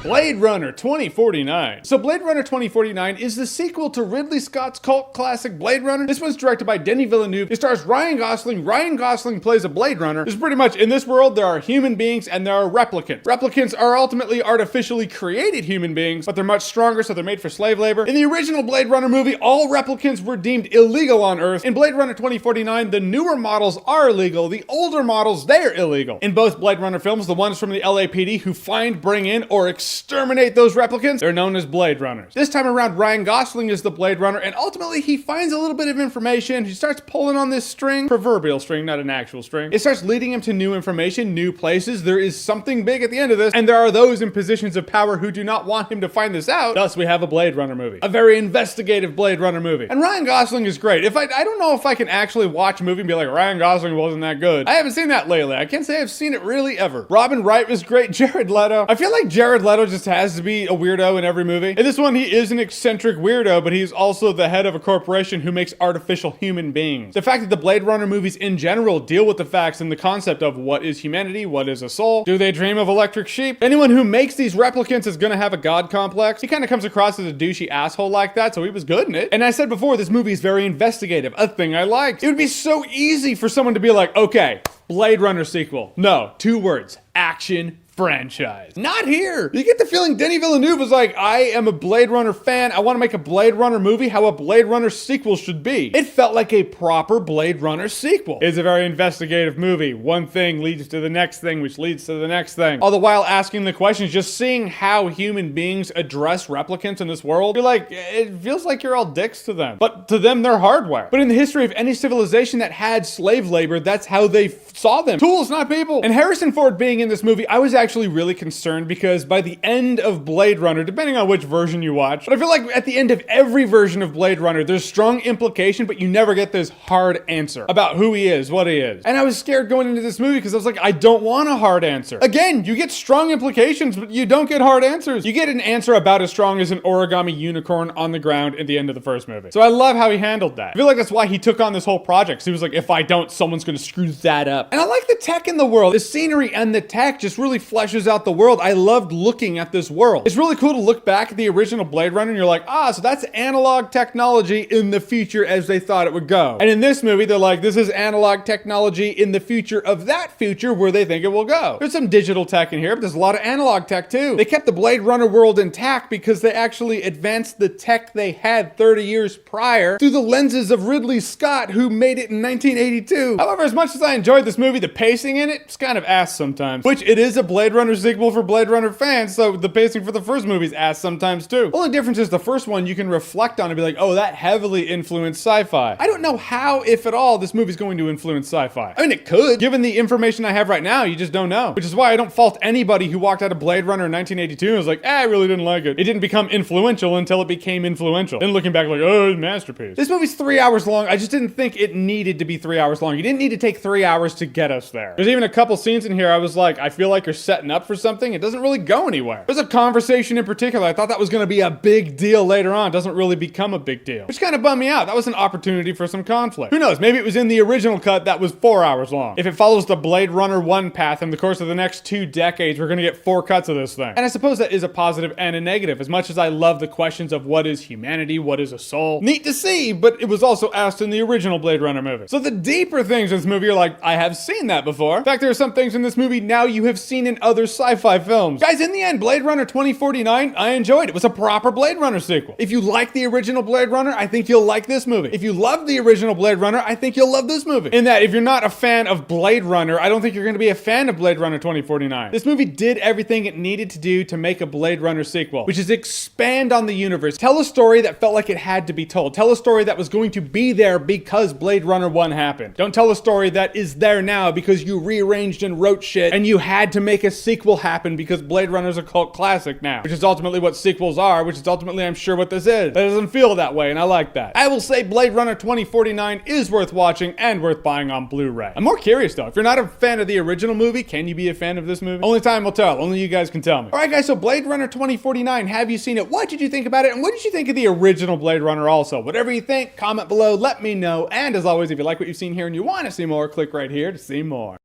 Blade Runner 2049. So Blade Runner 2049 is the sequel to Ridley Scott's cult classic Blade Runner. This one's directed by Denis Villeneuve. It stars Ryan Gosling. Ryan Gosling plays a Blade Runner. This is pretty much, in this world, there are human beings and there are replicants. Replicants are ultimately artificially created human beings, but they're much stronger, so they're made for slave labor. In the original Blade Runner movie, all replicants were deemed illegal on Earth. In Blade Runner 2049, the newer models are illegal. The older models, they're illegal. In both Blade Runner films, the ones from the LAPD who find, bring in, or exterminate those replicants, they're known as Blade Runners. This time around, Ryan Gosling is the Blade Runner, and ultimately he finds a little bit of information. He starts pulling on this string, proverbial string, not an actual string. It starts leading him to new information, new places. There is something big at the end of this, and there are those in positions of power who do not want him to find this out. Thus, we have a Blade Runner movie. A very investigative Blade Runner movie. And Ryan Gosling is great. I don't know if I can actually watch a movie and be like, Ryan Gosling wasn't that good. I haven't seen that lately. I can't say I've seen it really ever. Robin Wright was great. Jared Leto. I feel like Jared Leto just has to be a weirdo in every movie. In this one, he is an eccentric weirdo, but he's also the head of a corporation who makes artificial human beings. The fact that the Blade Runner movies in general deal with the facts and the concept of what is humanity, what is a soul, do they dream of electric sheep? Anyone who makes these replicants is gonna have a god complex. He kind of comes across as a douchey asshole like that, so he was good in it. And I said before, this movie is very investigative, a thing I liked. It would be so easy for someone to be like, okay, Blade Runner sequel. No, 2 words, action franchise. Not here. You get the feeling Denis Villeneuve was like, I am a Blade Runner fan. I want to make a Blade Runner movie how a Blade Runner sequel should be. It felt like a proper Blade Runner sequel. It's a very investigative movie. One thing leads to the next thing, which leads to the next thing. All the while asking the questions, just seeing how human beings address replicants in this world, you're like, it feels like you're all dicks to them. But to them, they're hardware. But in the history of any civilization that had slave labor, that's how they saw them. Tools, not people. And Harrison Ford being in this movie, I was actually really concerned because by the end of Blade Runner, depending on which version you watch, but I feel like at the end of every version of Blade Runner, there's strong implication, but you never get this hard answer about who he is, what he is. And I was scared going into this movie because I was like, I don't want a hard answer. Again, you get strong implications, but you don't get hard answers. You get an answer about as strong as an origami unicorn on the ground at the end of the first movie. So I love how he handled that. I feel like that's why he took on this whole project. So he was like, if I don't, someone's gonna screw that up. And I like the tech in the world. The scenery and the tech just really fleshes out the world. I loved looking at this world. It's really cool to look back at the original Blade Runner and you're like, so that's analog technology in the future as they thought it would go. And in this movie, they're like, this is analog technology in the future of that future where they think it will go. There's some digital tech in here, but there's a lot of analog tech too. They kept the Blade Runner world intact because they actually advanced the tech they had 30 years prior through the lenses of Ridley Scott, who made it in 1982. However, as much as I enjoyed this movie, the pacing in it's kind of ass sometimes, which it is a Blade Runner sequel for Blade Runner fans, so the pacing for the first movie's ass sometimes too. The only difference is the first one you can reflect on and be like, oh, that heavily influenced sci-fi. I don't know how, if at all, this movie's going to influence sci-fi. I mean, it could. Given the information I have right now, you just don't know. Which is why I don't fault anybody who walked out of Blade Runner in 1982 and was like, I really didn't like it. It didn't become influential until it became influential. Then looking back like, oh, it's a masterpiece. This movie's 3 hours long. I just didn't think it needed to be 3 hours long. You didn't need to take 3 hours to get us there. There's even a couple scenes in here I was like, I feel like you're setting up for something. It doesn't really go anywhere. There's a conversation in particular. I thought that was going to be a big deal later on. It doesn't really become a big deal, which kind of bummed me out. That was an opportunity for some conflict. Who knows? Maybe it was in the original cut that was 4 hours long. If it follows the Blade Runner 1 path in the course of the next 2 decades, we're going to get 4 cuts of this thing. And I suppose that is a positive and a negative. As much as I love the questions of what is humanity, what is a soul, neat to see, but it was also asked in the original Blade Runner movie. So the deeper things in this movie are like, I have seen that before. In fact, there are some things in this movie now you have seen in other sci-fi films. Guys, in the end, Blade Runner 2049, I enjoyed it. It was a proper Blade Runner sequel. If you like the original Blade Runner, I think you'll like this movie. If you love the original Blade Runner, I think you'll love this movie. In that, if you're not a fan of Blade Runner, I don't think you're going to be a fan of Blade Runner 2049. This movie did everything it needed to do to make a Blade Runner sequel, which is expand on the universe. Tell a story that felt like it had to be told. Tell a story that was going to be there because Blade Runner 1 happened. Don't tell a story that is there now because you rearranged and wrote shit and you had to make a sequel happen because Blade Runner's a cult classic now, which is ultimately what sequels are, which is ultimately, I'm sure, what this is. That doesn't feel that way, and I like that. I will say Blade Runner 2049 is worth watching and worth buying on Blu-ray. I'm more curious though, if you're not a fan of the original movie, can you be a fan of this movie? Only time will tell. Only you guys can tell me. Alright guys, so Blade Runner 2049, have you seen it? What did you think about it? And what did you think of the original Blade Runner also? Whatever you think, comment below, let me know. And as always, if you like what you've seen here and you want to see more, click right here to see more.